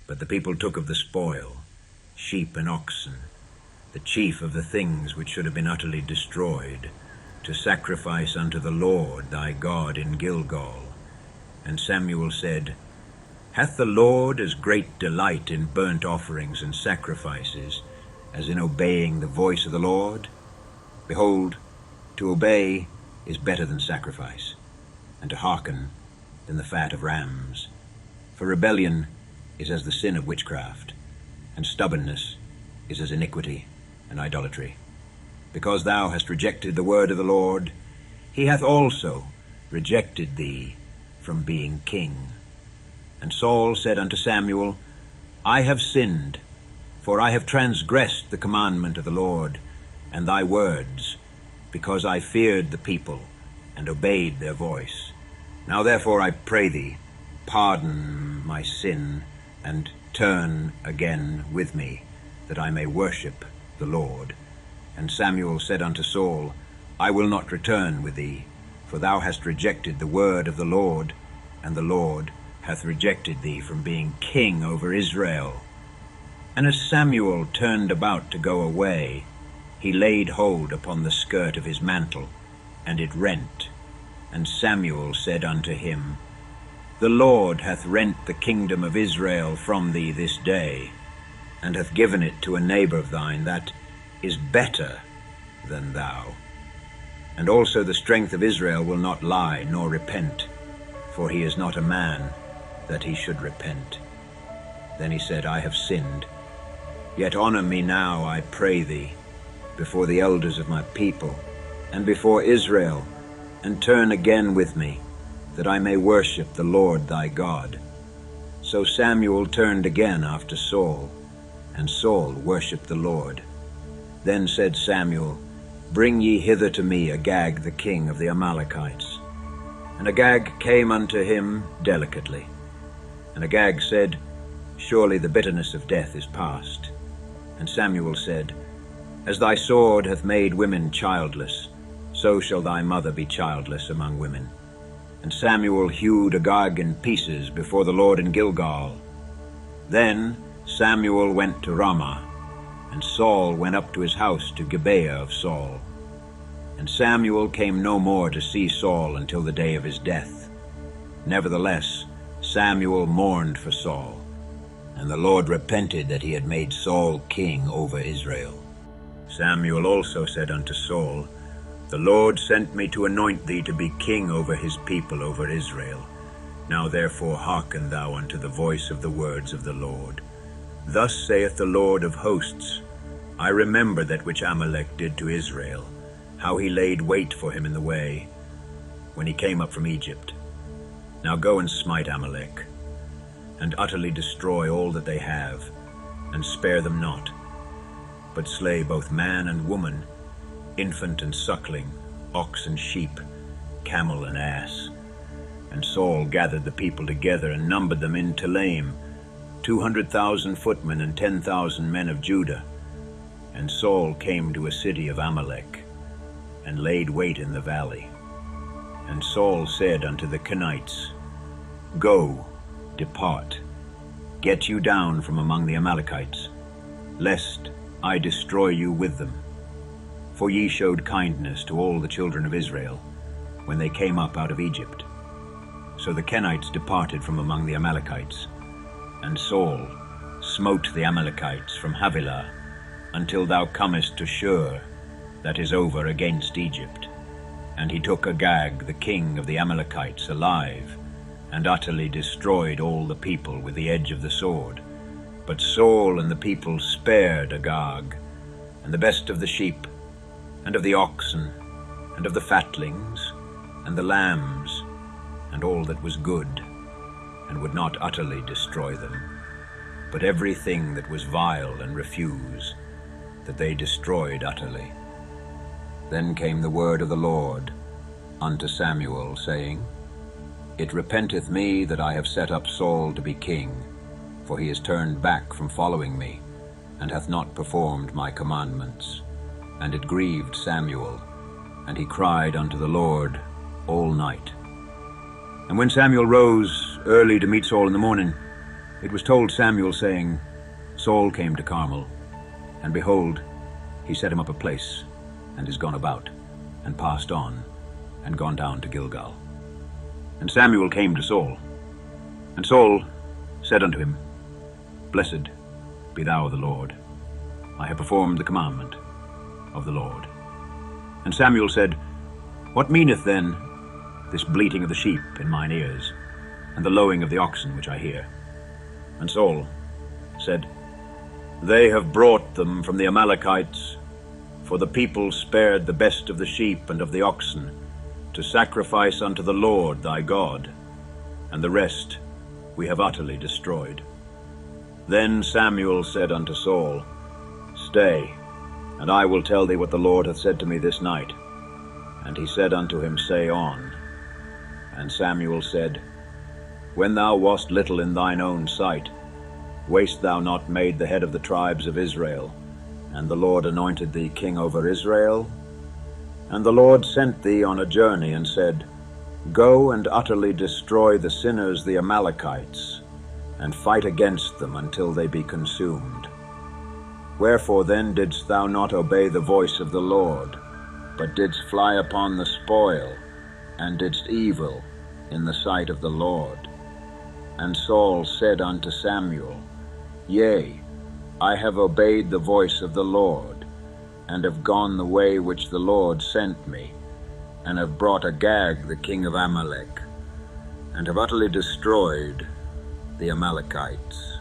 But the people took of the spoil, sheep and oxen, the chief of the things which should have been utterly destroyed, to sacrifice unto the Lord thy God in Gilgal. And Samuel said, Hath the Lord as great delight in burnt offerings and sacrifices as in obeying the voice of the Lord? Behold, to obey is better than sacrifice, and to hearken than the fat of rams. For rebellion is as the sin of witchcraft, and stubbornness is as iniquity and idolatry. Because thou hast rejected the word of the Lord, he hath also rejected thee from being king. And Saul said unto Samuel, I have sinned, for I have transgressed the commandment of the Lord and thy words, because I feared the people and obeyed their voice. Now therefore I pray thee, pardon my sin, and turn again with me, that I may worship the Lord. And Samuel said unto Saul, I will not return with thee, for thou hast rejected the word of the Lord, and the Lord hath rejected thee from being king over Israel. And as Samuel turned about to go away, he laid hold upon the skirt of his mantle, and it rent. And Samuel said unto him, The Lord hath rent the kingdom of Israel from thee this day, and hath given it to a neighbor of thine that is better than thou. And also the strength of Israel will not lie nor repent, for he is not a man that he should repent. Then he said, I have sinned. Yet honor me now, I pray thee, before the elders of my people, and before Israel, and turn again with me, that I may worship the Lord thy God. So Samuel turned again after Saul, and Saul worshipped the Lord. Then said Samuel, Bring ye hither to me Agag the king of the Amalekites. And Agag came unto him delicately. And Agag said, Surely the bitterness of death is past. And Samuel said, As thy sword hath made women childless, so shall thy mother be childless among women. And Samuel hewed Agag in pieces before the Lord in Gilgal. Then Samuel went to Ramah, and Saul went up to his house to Gibeah of Saul. And Samuel came no more to see Saul until the day of his death. Nevertheless, Samuel mourned for Saul, and the Lord repented that he had made Saul king over Israel. Samuel also said unto Saul, The Lord sent me to anoint thee to be king over his people, over Israel. Now therefore hearken thou unto the voice of the words of the Lord. Thus saith the Lord of hosts, I remember that which Amalek did to Israel, how he laid wait for him in the way, when he came up from Egypt. Now go and smite Amalek, and utterly destroy all that they have, and spare them not, but slay both man and woman, infant and suckling, ox and sheep, camel and ass. And Saul gathered the people together and numbered them in Telaim, 200,000 footmen and 10,000 men of Judah. And Saul came to a city of Amalek, and laid wait in the valley. And Saul said unto the Kenites, Go, depart, get you down from among the Amalekites, lest I destroy you with them. For ye showed kindness to all the children of Israel, when they came up out of Egypt. So the Kenites departed from among the Amalekites, and Saul smote the Amalekites from Havilah, until thou comest to Shur, that is over against Egypt. And he took Agag the king of the Amalekites alive, and utterly destroyed all the people with the edge of the sword. But Saul and the people spared Agag, and the best of the sheep, and of the oxen, and of the fatlings, and the lambs, and all that was good, and would not utterly destroy them, but everything that was vile and refuse, that they destroyed utterly. Then came the word of the Lord unto Samuel, saying, It repenteth me that I have set up Saul to be king, for he is turned back from following me, and hath not performed my commandments. And it grieved Samuel, and he cried unto the Lord all night. And when Samuel rose early to meet Saul in the morning, It was told Samuel, saying, Saul came to Carmel, and behold, he set him up a place, and is gone about, and passed on, and gone down to Gilgal. And Samuel came to Saul, and Saul said unto him, Blessed be thou of the Lord. I have performed the commandment of the Lord. And Samuel said, What meaneth then this bleating of the sheep in mine ears, and the lowing of the oxen which I hear? And Saul said, They have brought them from the Amalekites, for the people spared the best of the sheep and of the oxen, to sacrifice unto the Lord thy God, and the rest we have utterly destroyed. Then Samuel said unto Saul, Stay, and I will tell thee what the Lord hath said to me this night. And he said unto him, Say on. And Samuel said, When thou wast little in thine own sight, wast thou not made the head of the tribes of Israel, and the Lord anointed thee king over Israel? And the Lord sent thee on a journey, and said, Go and utterly destroy the sinners the Amalekites, and fight against them until they be consumed. Wherefore then didst thou not obey the voice of the Lord, but didst fly upon the spoil, and didst evil in the sight of the Lord? And Saul said unto Samuel, Yea, I have obeyed the voice of the Lord, and have gone the way which the Lord sent me, and have brought Agag the king of Amalek, and have utterly destroyed the Amalekites.